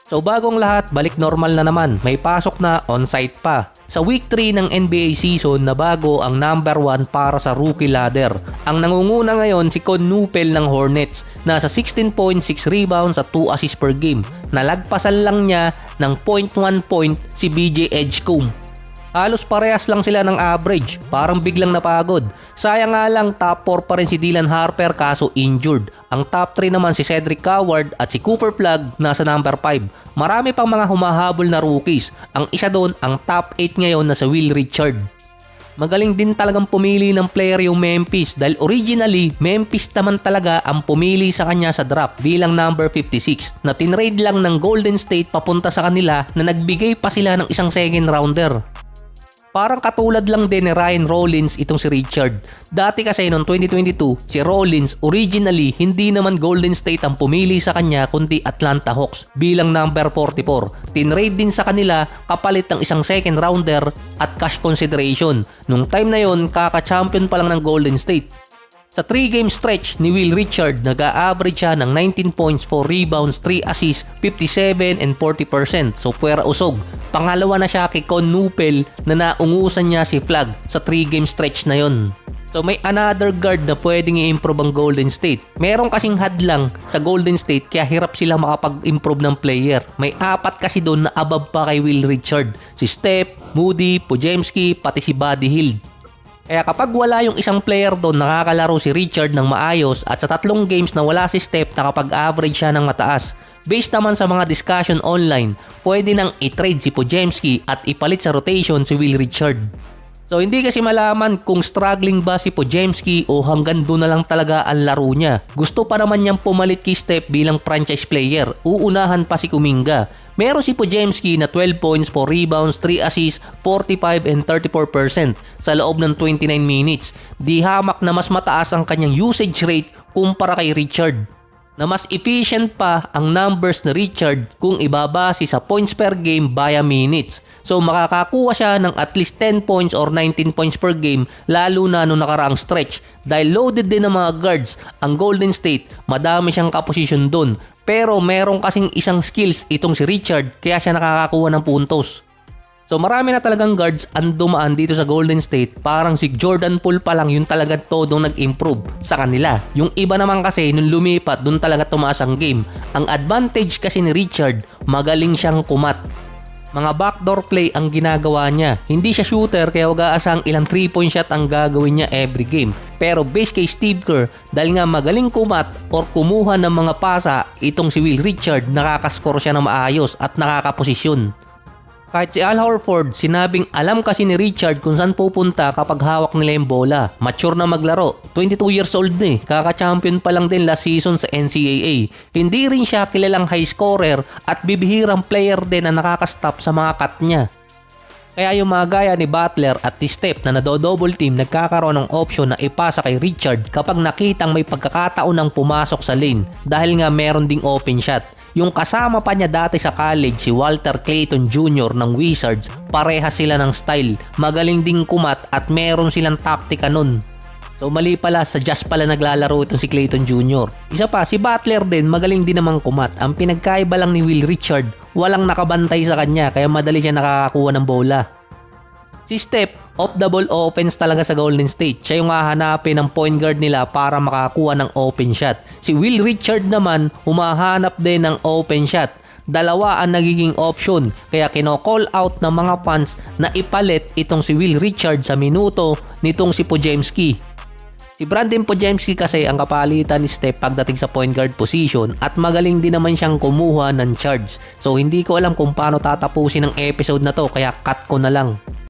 So bagong lahat, balik normal na naman. May pasok na, on-site pa. Sa week 3 ng NBA season, nabago ang number 1 para sa rookie ladder. Ang nangunguna ngayon si Con Nupel ng Hornets. Nasa 16.6 rebounds at 2 assists per game. Nalagpasan lang niya ng 0.1 point si BJ Edgecombe. Halos parehas lang sila ng average, parang biglang napagod. Sayang nga lang top 4 pa rin si Dylan Harper kaso injured. Ang top 3 naman si Cedric Coward at si Cooper Flagg nasa number 5. Marami pang mga humahabol na rookies. Ang isa doon, ang top 8 ngayon na si Will Richard. Magaling din talagang pumili ng player yung Memphis dahil originally Memphis naman talaga ang pumili sa kanya sa draft bilang number 56 na tinrade lang ng Golden State papunta sa kanila na nagbigay pa sila ng isang second rounder. Parang katulad lang din ni Ryan Rollins itong si Richard. Dati kasi noong 2022, si Rollins originally hindi naman Golden State ang pumili sa kanya kundi Atlanta Hawks bilang number 44. Tinrade din sa kanila kapalit ng isang second rounder at cash consideration. Nung time na yon, kaka-champion pa lang ng Golden State. Sa 3-game stretch ni Will Richard, nag-a-average siya ng 19 points, 4 rebounds, 3 assists, 57 and 40%. So puwera usog. Pangalawa na siya kay Con Nupel na naungusan niya si Flagg sa 3-game stretch na yon. So may another guard na pwedeng i-improve ang Golden State. Meron kasing hadlang sa Golden State kaya hirap sila makapag-improve ng player. May 4 kasi doon na above pa kay Will Richard. Si Steph, Moody, Podziemski, pati si Buddy Hield. Kaya kapag wala yung isang player doon, nakakalaro si Richard ng maayos at sa 3 games na wala si Steph, nakapag-average siya ng mataas. Based naman sa mga discussion online, pwede nang i-trade si Podziemski at ipalit sa rotation si Will Richard. So hindi kasi malaman kung struggling ba si Podziemski o hanggang doon na lang talaga ang laro niya. Gusto pa naman niyang pumalit kay Steph bilang franchise player. Uunahan pa si Kuminga. Meron si Podziemski na 12 points, 4 rebounds, 3 assists, 45 and 34% sa loob ng 29 minutes. Di hamak na mas mataas ang kanyang usage rate kumpara kay Richard. Na mas efficient pa ang numbers ni Richard kung ibabase sa points per game via minutes. So makakakuha siya ng at least 10 points or 19 points per game lalo na nung nakaraang stretch. Dahil loaded din ng mga guards ang Golden State, madami siyang kaposisyon dun. Pero meron kasing isang skills itong si Richard kaya siya nakakakuha ng puntos. So marami na talagang guards ang dumaan dito sa Golden State. Parang si Jordan Poole pa lang yung talagang todong nag-improve sa kanila. Yung iba naman kasi nung lumipat doon talaga tumaas ang game. Ang advantage kasi ni Richard, magaling siyang kumat. Mga backdoor play ang ginagawa niya. Hindi siya shooter kaya wag aasang ilang 3-point shot ang gagawin niya every game. Pero base kay Steve Kerr, dahil nga magaling kumat or kumuha ng mga pasa, itong si Will Richard nakakascore siya ng maayos at nakakaposisyon. Kahit si Al Horford, sinabing alam kasi ni Richard kung saan pupunta kapag hawak nila yung bola. Mature na maglaro. 22 years old na eh. Kaka-champion pa lang din last season sa NCAA. Hindi rin siya kilalang high scorer at bibihirang player din na nakakastop sa mga cut niya. Kaya yung mga gaya ni Butler at ni Steph na nado-double team nagkakaroon ng option na ipasa kay Richard kapag nakitang may pagkakataon ng pumasok sa lane dahil nga meron ding open shot. Yung kasama pa niya dati sa college si Walter Clayton Jr. ng Wizards, parehas sila ng style, magaling ding kumat at meron silang taktika nun. So mali pala, sa Jazz pala naglalaro itong si Clayton Jr. Isa pa, si Butler din magaling din namang kumat. Ang pinagkaiba lang ni Will Richard, walang nakabantay sa kanya kaya madali siya nakakakuha ng bola. Si Steph, off the ball offense talaga sa Golden State. Siya yung hahanapin ng point guard nila para makakuha ng open shot. Si Will Richard naman, humahanap din ng open shot. Dalawa ang nagiging option kaya kino-call out ng mga fans na ipalit itong si Will Richard sa minuto nitong si Podziemski. Si Brandon Podziemski kasi ang kapalitan ni Steph pagdating sa point guard position at magaling din naman siyang kumuha ng charge. So hindi ko alam kung paano tatapusin ang episode na to kaya cut ko na lang.